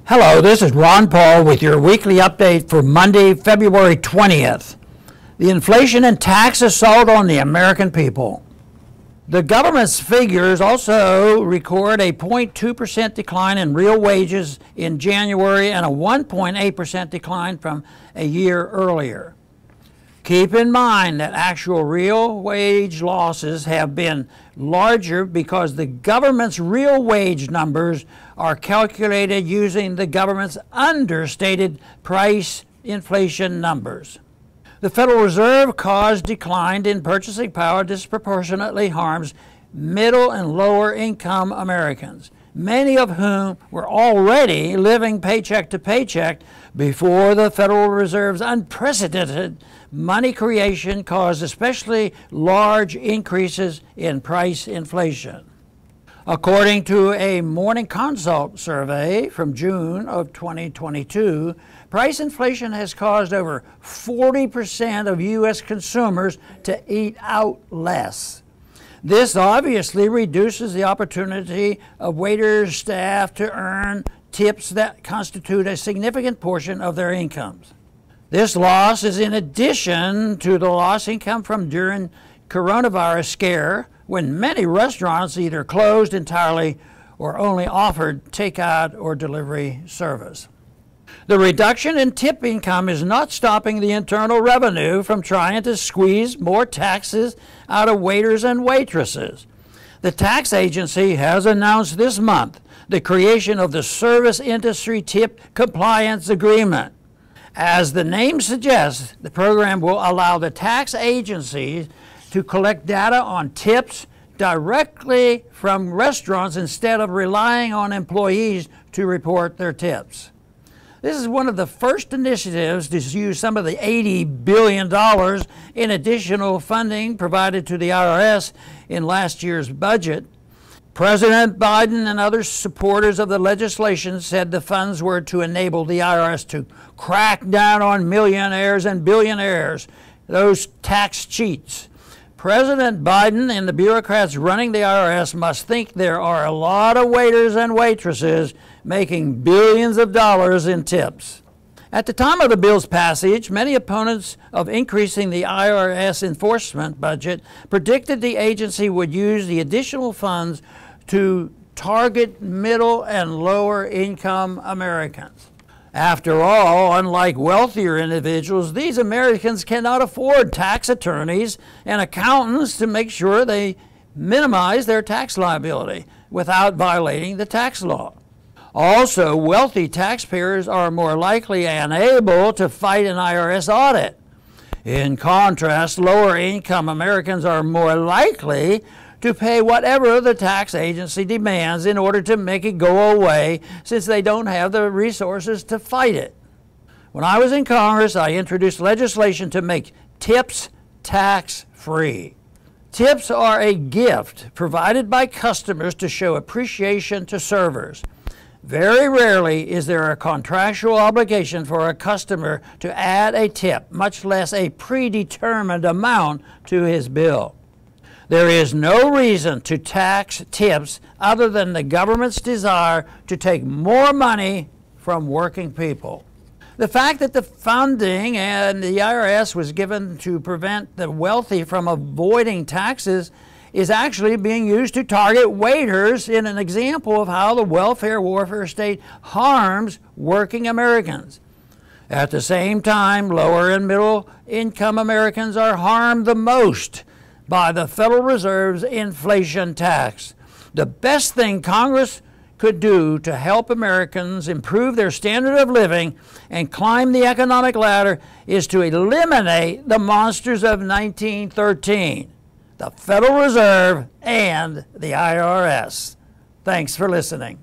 Hello, this is Ron Paul with your weekly update for Monday, February 20th. The inflation and tax assault on the American people. The government's figures also record a 0.2% decline in real wages in January and a 1.8% decline from a year earlier. Keep in mind that actual real wage losses have been larger because the government's real wage numbers are calculated using the government's understated price inflation numbers. The Federal Reserve caused decline in purchasing power disproportionately harms middle and lower income Americans, many of whom were already living paycheck to paycheck before the Federal Reserve's unprecedented money creation caused especially large increases in price inflation. According to a Morning Consult survey from June of 2022, price inflation has caused over 40% of U.S. consumers to eat out less. This obviously reduces the opportunity of waiters' staff to earn tips that constitute a significant portion of their incomes. This loss is in addition to the lost income from during coronavirus scare, when many restaurants either closed entirely or only offered takeout or delivery service. The reduction in tip income is not stopping the Internal Revenue from trying to squeeze more taxes out of waiters and waitresses. The tax agency has announced this month the creation of the Service Industry Tip Compliance Agreement. As the name suggests, the program will allow the tax agencies to collect data on tips directly from restaurants instead of relying on employees to report their tips. This is one of the first initiatives to use some of the $80 billion in additional funding provided to the IRS in last year's budget. President Biden and other supporters of the legislation said the funds were to enable the IRS to crack down on millionaires and billionaires, those tax cheats. President Biden and the bureaucrats running the IRS must think there are a lot of waiters and waitresses making billions of dollars in tips. At the time of the bill's passage, many opponents of increasing the IRS enforcement budget predicted the agency would use the additional funds to target middle and lower income Americans. After all, unlike wealthier individuals, these Americans cannot afford tax attorneys and accountants to make sure they minimize their tax liability without violating the tax law. Also, wealthy taxpayers are more likely and able to fight an IRS audit. In contrast, lower income Americans are more likely to pay whatever the tax agency demands in order to make it go away, since they don't have the resources to fight it. When I was in Congress, I introduced legislation to make tips tax-free. Tips are a gift provided by customers to show appreciation to servers. Very rarely is there a contractual obligation for a customer to add a tip, much less a predetermined amount, to his bill. There is no reason to tax tips other than the government's desire to take more money from working people. The fact that the funding and the IRS was given to prevent the wealthy from avoiding taxes is actually being used to target waiters in an example of how the welfare warfare state harms working Americans. At the same time, lower and middle income Americans are harmed the most by the Federal Reserve's inflation tax. The best thing Congress could do to help Americans improve their standard of living and climb the economic ladder is to eliminate the monsters of 1913, the Federal Reserve and the IRS. Thanks for listening.